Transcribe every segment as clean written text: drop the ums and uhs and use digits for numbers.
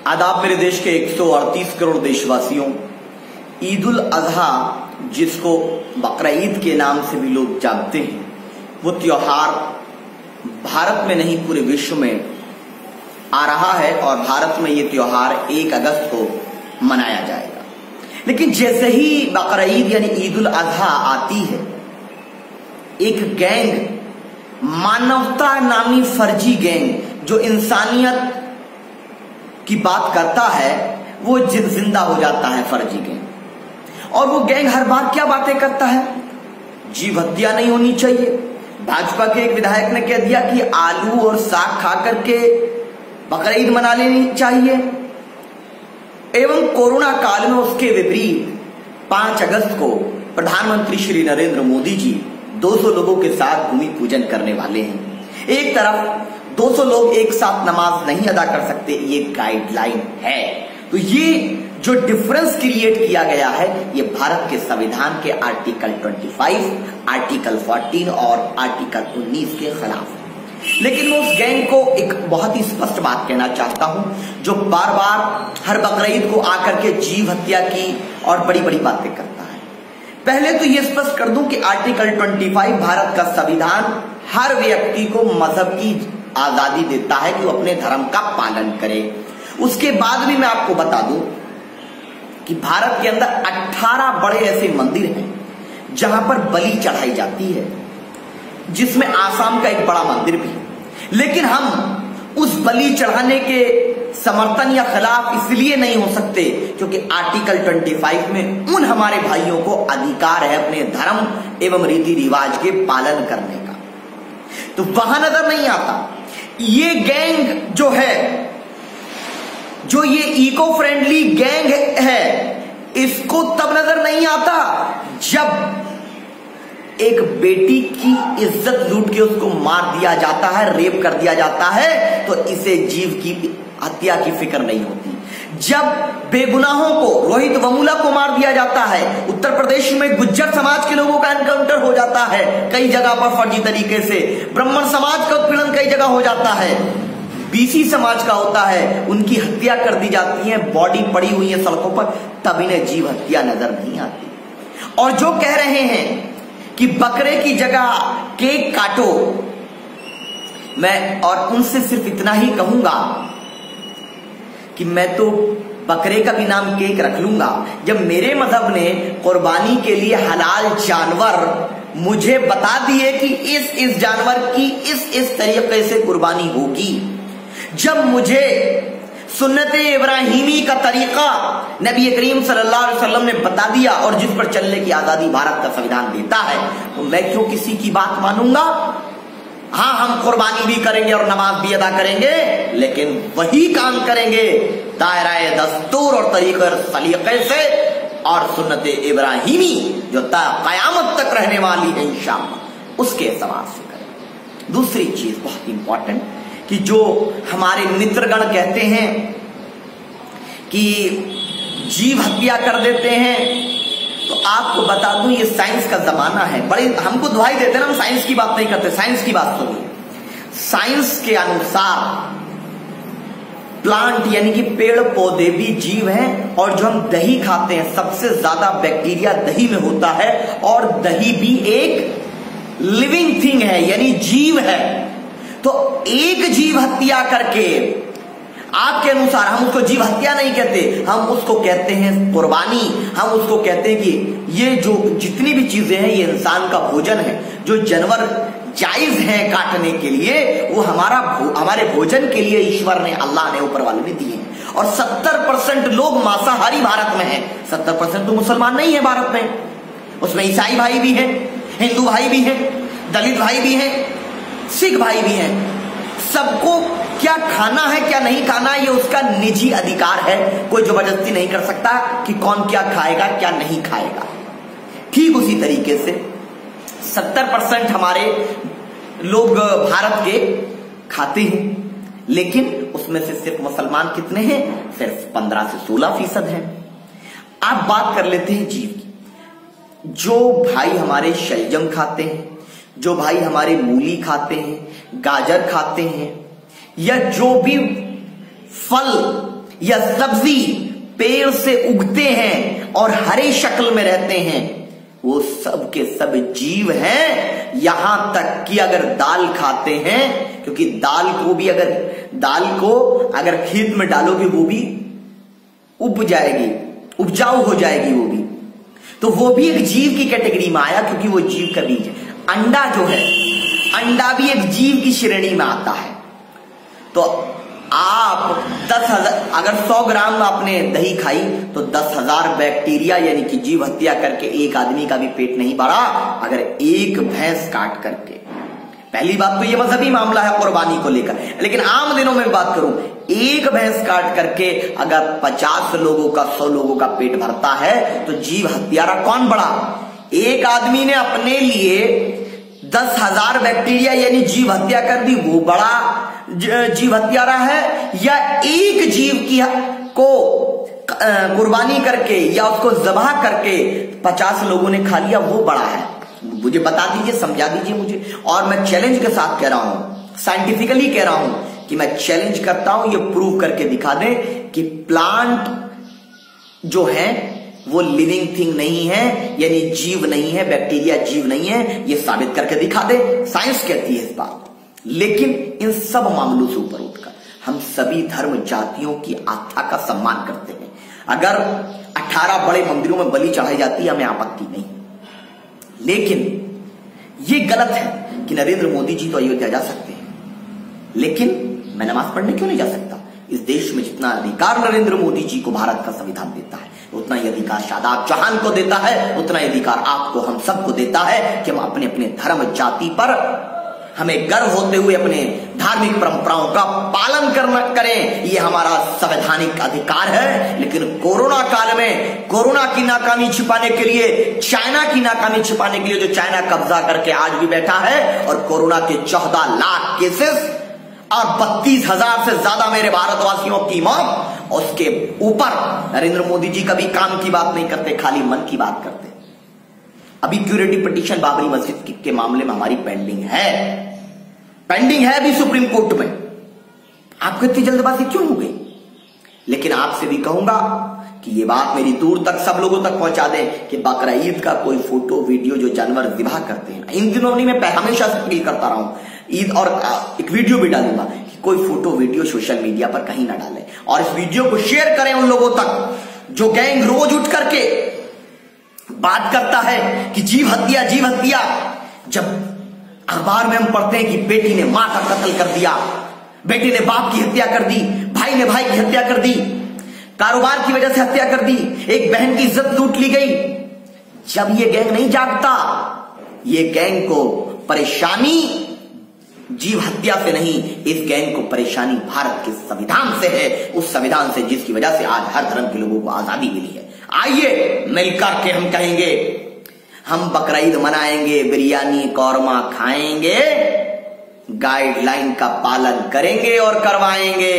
आदाब मेरे देश के 138 करोड़ देशवासियों। ईद उल अजहा, जिसको बकरा ईद के नाम से भी लोग जानते हैं, वो त्योहार भारत में नहीं पूरे विश्व में आ रहा है और भारत में ये त्योहार 1 अगस्त को मनाया जाएगा। लेकिन जैसे ही बकरा ईद यानी ईद उल अजहा आती है, एक गैंग, मानवता नामी फर्जी गैंग जो इंसानियत की बात करता है, वो जिंदा हो जाता है फर्जी गैंग। और वो गैंग हर बार क्या बातें करता है? जीव हत्या नहीं होनी चाहिए। भाजपा के एक विधायक ने कह दिया कि आलू और साग खा करके बकरा ईद मना लेनी चाहिए। एवं कोरोना काल में उसके विपरीत 5 अगस्त को प्रधानमंत्री श्री नरेंद्र मोदी जी 200 लोगों के साथ भूमि पूजन करने वाले हैं। एक तरफ 200 लोग एक साथ नमाज नहीं अदा कर सकते, ये गाइडलाइन है। तो ये जो डिफरेंस क्रिएट किया गया है, ये भारत के संविधान के आर्टिकल 25, आर्टिकल 14 और आर्टिकल 19 के खिलाफ है। लेकिन मैं उस गैंग को एक बहुत ही स्पष्ट बात कहना चाहता हूं, जो बार बार हर बकरा ईद को आकर के जीव हत्या की और बड़ी बड़ी बातें करता है। पहले तो ये स्पष्ट कर दूं कि आर्टिकल 25 भारत का संविधान हर व्यक्ति को मजहब की आजादी देता है कि वो अपने धर्म का पालन करे। उसके बाद भी मैं आपको बता दूं कि भारत के अंदर 18 बड़े ऐसे मंदिर हैं जहां पर बलि चढ़ाई जाती है, जिसमें आसाम का एक बड़ा मंदिर भी है। लेकिन हम उस बलि चढ़ाने के समर्थन या खिलाफ इसलिए नहीं हो सकते क्योंकि आर्टिकल 25 में उन हमारे भाइयों को अधिकार है अपने धर्म एवं रीति रिवाज के पालन करने का। तो वहां नजर नहीं आता। ये गैंग जो है, जो ये इको फ्रेंडली गैंग है, इसको तब नजर नहीं आता जब एक बेटी की इज्जत लूट के उसको मार दिया जाता है, रेप कर दिया जाता है, तो इसे जीव की हत्या की फिक्र नहीं होती। जब बेगुनाहों को, रोहित वमुला को मार दिया जाता है, उत्तर प्रदेश में गुज्जर समाज के लोगों का एनकाउंटर हो जाता है कई जगह पर फर्जी तरीके से, ब्राह्मण समाज का उत्पीड़न कई जगह हो जाता है, बीसी समाज का होता है, उनकी हत्या कर दी जाती है, बॉडी पड़ी हुई है सड़कों पर, तब इन्हें जीव हत्या नजर नहीं आती। और जो कह रहे हैं कि बकरे की जगह केक काटो, मैं और उनसे सिर्फ इतना ही कहूंगा कि मैं तो बकरे का भी नाम केक रख लूंगा। जब मेरे मजहब ने कुर्बानी के लिए हलाल जानवर मुझे बता दिए कि इस जानवर की इस तरीके से कुर्बानी होगी, जब मुझे सुन्नते इब्राहिमी का तरीका नबी करीम सल्लल्लाहु अलैहि वसल्लम ने बता दिया और जिस पर चलने की आजादी भारत का संविधान देता है, तो मैं क्यों किसी की बात मानूंगा? हाँ, हम कुर्बानी भी करेंगे और नमाज भी अदा करेंगे, लेकिन वही काम करेंगे दायरा दस्तूर और तरीके सलीके से और सुन्नते इब्राहिमी जो कयामत तक रहने वाली है इंशाअल्लाह, उसके एतबार से करें। दूसरी चीज बहुत इंपॉर्टेंट कि जो हमारे मित्रगण कहते हैं कि जीव हत्या कर देते हैं, तो आपको बता दूं ये साइंस का जमाना है। बड़े हमको दुहाई देते हैं ना, हम साइंस की बात नहीं करते। साइंस की बात सुनिए। साइंस के अनुसार प्लांट यानी कि पेड़ पौधे भी जीव हैं, और जो हम दही खाते हैं सबसे ज्यादा बैक्टीरिया दही में होता है, और दही भी एक लिविंग थिंग है यानी जीव है। तो एक जीव हत्या करके, आपके अनुसार हम उसको जीव हत्या नहीं कहते, हम उसको कहते हैं कुर्बानी। हम उसको कहते हैं कि ये जो जितनी भी चीजें हैं ये इंसान का भोजन है। जो जानवर जायज हैं काटने के लिए, वो हमारे भोजन के लिए ईश्वर ने, अल्लाह ने, ऊपर वाले ने दिए हैं। और 70% लोग मांसाहारी भारत में हैं। 70% तो मुसलमान नहीं है भारत में, उसमें ईसाई भाई भी हैं, हिंदू भाई भी हैं, दलित भाई भी हैं, सिख भाई भी हैं। सबको क्या खाना है क्या नहीं खाना, ये उसका निजी अधिकार है। कोई जबरदस्ती नहीं कर सकता कि कौन क्या खाएगा क्या नहीं खाएगा। ठीक उसी तरीके से 70% हमारे लोग भारत के खाते हैं, लेकिन उसमें से सिर्फ मुसलमान कितने हैं? सिर्फ 15 से 16% हैं। आप बात कर लेते हैं जीव की। जो भाई हमारे शलजम खाते हैं, जो भाई हमारे मूली खाते हैं, गाजर खाते हैं, या जो भी फल या सब्जी पेड़ से उगते हैं और हरे शक्ल में रहते हैं, वो सब के सब जीव हैं। यहां तक कि अगर दाल खाते हैं, क्योंकि दाल को अगर खेत में डालोगे वो भी उग जाएगी, उपजाऊ हो जाएगी वो भी, तो वो भी एक जीव की कैटेगरी में आया, क्योंकि वो जीव का बीज है। अंडा जो है, अंडा भी एक जीव की श्रेणी में आता है। तो आप 10,000 अगर 100 ग्राम आपने दही खाई तो 10,000 बैक्टीरिया यानी कि जीव हत्या करके एक आदमी का भी पेट नहीं भरा अगर एक भैंस काट करके। पहली बात तो ये मजहबी मामला है कुर्बानी को लेकर, लेकिन आम दिनों में बात करूं, एक भैंस काट करके अगर 50 लोगों का 100 लोगों का पेट भरता है तो जीव हत्यारा कौन बड़ा? एक आदमी ने अपने लिए 10,000 बैक्टीरिया यानी जीव हत्या कर दी, वो बड़ा जीव हत्यारा है, या एक जीव की को कुर्बानी करके या उसको ज़बाह करके 50 लोगों ने खा लिया वो बड़ा है? मुझे बता दीजिए, समझा दीजिए मुझे। और मैं चैलेंज के साथ कह रहा हूं, साइंटिफिकली कह रहा हूं कि मैं चैलेंज करता हूं, ये प्रूव करके दिखा दें कि प्लांट जो है वो लिविंग थिंग नहीं है, यानी जीव नहीं है, बैक्टीरिया जीव नहीं है, ये साबित करके दिखा दे। साइंस कहती है इस बात। लेकिन इन सब मामलों से ऊपर उठकर हम सभी धर्म जातियों की आस्था का सम्मान करते हैं। अगर 18 बड़े मंदिरों में बलि चढ़ाई जाती है, हमें आपत्ति नहीं, लेकिन ये गलत है कि नरेंद्र मोदी जी तो अयोध्या जा सकते हैं, लेकिन मैं नमाज पढ़ने क्यों नहीं जा सकता? इस देश में जितना अधिकार नरेंद्र मोदी जी को भारत का संविधान देता है, उतना ही अधिकार शादाब चौहान को देता है, उतना ही अधिकार आपको, हम सबको देता है कि हम अपने अपने धर्म जाति पर हमें गर्व होते हुए अपने धार्मिक परंपराओं का पालन करें। ये हमारा संवैधानिक अधिकार है। लेकिन कोरोना काल में कोरोना की नाकामी छिपाने के लिए, चाइना की नाकामी छिपाने के लिए, जो चाइना कब्जा करके आज भी बैठा है, और कोरोना के 14 लाख केसेस और 32,000 से ज्यादा मेरे भारतवासियों की मौत, उसके ऊपर नरेंद्र मोदी जी कभी काम की बात नहीं करते, खाली मन की बात करते। अभी क्यूरेटिव पिटीशन बाबरी मस्जिद के मामले में हमारी पेंडिंग है अभी सुप्रीम कोर्ट में। आपको इतनी जल्दबाजी क्यों हो गई? लेकिन आपसे भी कहूंगा कि ये बात मेरी दूर तक सब लोगों तक पहुंचा दें कि बकरा ईद का कोई फोटो वीडियो जो जानवर ज़िबा करते हैं, इन दिनों नहीं, मैं हमेशा से अपील करता रहा हूं, ईद और एक वीडियो भी डालूंगा कि कोई फोटो वीडियो सोशल मीडिया पर कहीं ना डालें, और इस वीडियो को शेयर करें उन लोगों तक जो गैंग रोज उठ करके बात करता है कि जीव हत्या जीव हत्या। जब अखबार में हम पढ़ते हैं कि बेटी ने मां का कत्ल कर दिया, बेटी ने बाप की हत्या कर दी, भाई ने भाई की हत्या कर दी, कारोबार की वजह से हत्या कर दी, एक बहन की इज्जत लूट ली गई, जब ये गैंग नहीं जागता, ये गैंग को परेशानी जीव हत्या से नहीं, इस गैंग को परेशानी भारत के संविधान से है, उस संविधान से जिसकी वजह से आज हर धर्म के लोगों को आजादी मिली है। आइए मिलकर के हम कहेंगे, हम बकरा ईद मनाएंगे, बिरयानी कौरमा खाएंगे, गाइडलाइन का पालन करेंगे और करवाएंगे,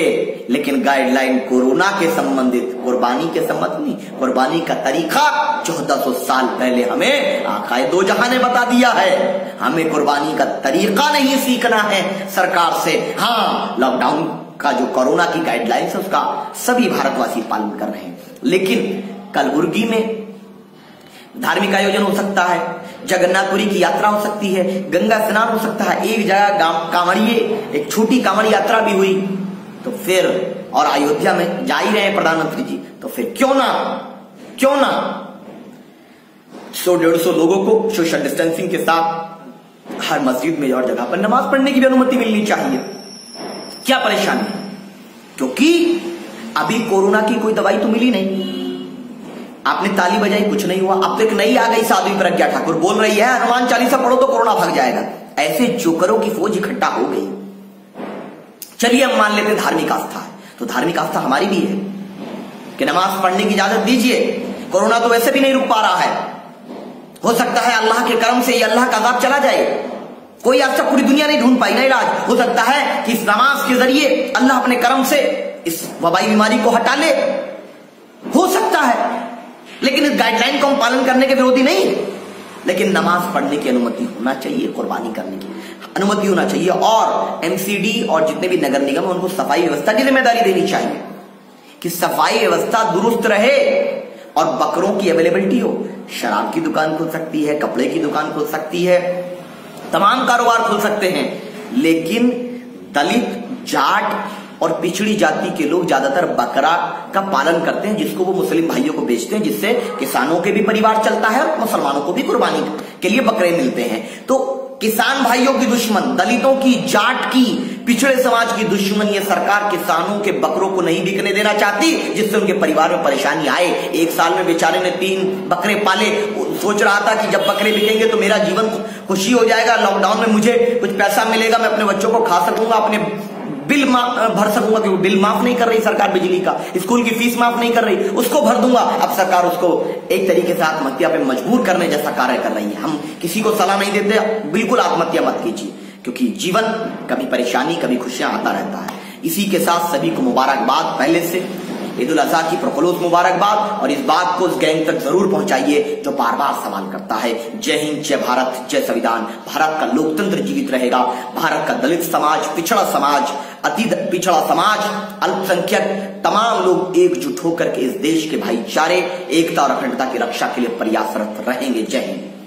लेकिन गाइडलाइन कोरोना के संबंधित, कुर्बानी के संबंध नहीं। कुर्बानी का तरीका 1400 साल पहले हमें आकाए दो जहां ने बता दिया है। हमें कुर्बानी का तरीका नहीं सीखना है सरकार से। हाँ, लॉकडाउन का जो कोरोना की गाइडलाइन है उसका सभी भारतवासी पालन कर रहे हैं, लेकिन कलबुर्गी में धार्मिक आयोजन हो सकता है, जगन्नाथपुरी की यात्रा हो सकती है, गंगा स्नान हो सकता है, एक जगह कांवड़िए एक छोटी कांवड़ यात्रा भी हुई, तो फिर और अयोध्या में जा ही रहे हैं प्रधानमंत्री जी, तो फिर क्यों ना 100-150 लोगों को सोशल डिस्टेंसिंग के साथ हर मस्जिद में और जगह पर नमाज पढ़ने की भी अनुमति मिलनी चाहिए। क्या परेशानी है? क्योंकि अभी कोरोना की कोई दवाई तो मिली नहीं। आपने ताली बजाई, कुछ नहीं हुआ। अब तो एक नई आ गई साध्वी प्रज्ञा ठाकुर, बोल रही है हनुमान चालीसा पढ़ो तो कोरोना भाग जाएगा। ऐसे जोकरों की फौज इकट्ठा हो गई। चलिए हम मान लेते धार्मिक आस्था है, तो धार्मिक आस्था हमारी भी है कि नमाज पढ़ने की इजाजत दीजिए। कोरोना तो वैसे भी नहीं रुक पा रहा है, हो सकता है अल्लाह के करम से ये अल्लाह का अज़ाब चला जाए। कोई आज तक पूरी दुनिया नहीं ढूंढ पाई ना इलाज। हो सकता है कि इस नमाज के जरिए अल्लाह अपने करम से इस वबाई बीमारी को हटा ले, हो सकता है, लेकिन इस गाइडलाइन को हम पालन करने के विरोधी नहीं। लेकिन नमाज पढ़ने की अनुमति होना चाहिए, कुर्बानी करने की अनुमति होना चाहिए, और एमसीडी और जितने भी नगर निगम है उनको सफाई व्यवस्था की जिम्मेदारी देनी चाहिए। कि सफाई व्यवस्था दुरुस्त रहे और बकरों की अवेलेबिलिटी हो। शराब की दुकान खुल सकती है, कपड़े की दुकान खुल सकती है, तमाम कारोबार खुल सकते हैं, लेकिन दलित, जाट और पिछड़ी जाति के लोग ज्यादातर बकरा का पालन करते हैं, जिसको वो मुस्लिम भाइयों को बेचते हैं, जिससे किसानों के भी परिवार चलता है और मुसलमानों को भी कुर्बानी के लिए बकरे मिलते हैं। तो किसान भाइयों की दुश्मन, दलितों की, जाट की, पिछड़े समाज की दुश्मन ये सरकार किसानों के बकरों को नहीं बिकने देना चाहती, जिससे उनके परिवार में परेशानी आए। एक साल में बेचारे ने 3 बकरे पाले, सोच रहा था कि जब बकरे बिकेंगे तो मेरा जीवन खुशी हो जाएगा, लॉकडाउन में मुझे कुछ पैसा मिलेगा, मैं अपने बच्चों को खा सकूंगा, अपने बिल भर सकूंगा, क्योंकि बिल माफ नहीं कर रही सरकार बिजली का, स्कूल की फीस माफ नहीं कर रही, उसको भर दूंगा। अब सरकार उसको एक तरीके से आत्महत्या पे मजबूर करने जैसा कार्य कर रही है। हम किसी को सलाह नहीं देते, बिल्कुल आत्महत्या मत कीजिए, क्योंकि जीवन कभी परेशानी कभी खुशियां आता रहता है। इसी के साथ सभी को मुबारकबाद, पहले से ईद उल अजहा की प्रखलूस मुबारकबाद, और इस बात को उस गैंग तक जरूर पहुंचाइए जो बार बार सवाल करता है। जय हिंद, जय भारत, जय संविधान। भारत का लोकतंत्र जीवित रहेगा, भारत का दलित समाज, पिछड़ा समाज, अति पिछड़ा समाज, अल्पसंख्यक, तमाम लोग एकजुट होकर के इस देश के भाईचारे, एकता और अखंडता की रक्षा के लिए प्रयासरत रहेंगे। जय हिंद।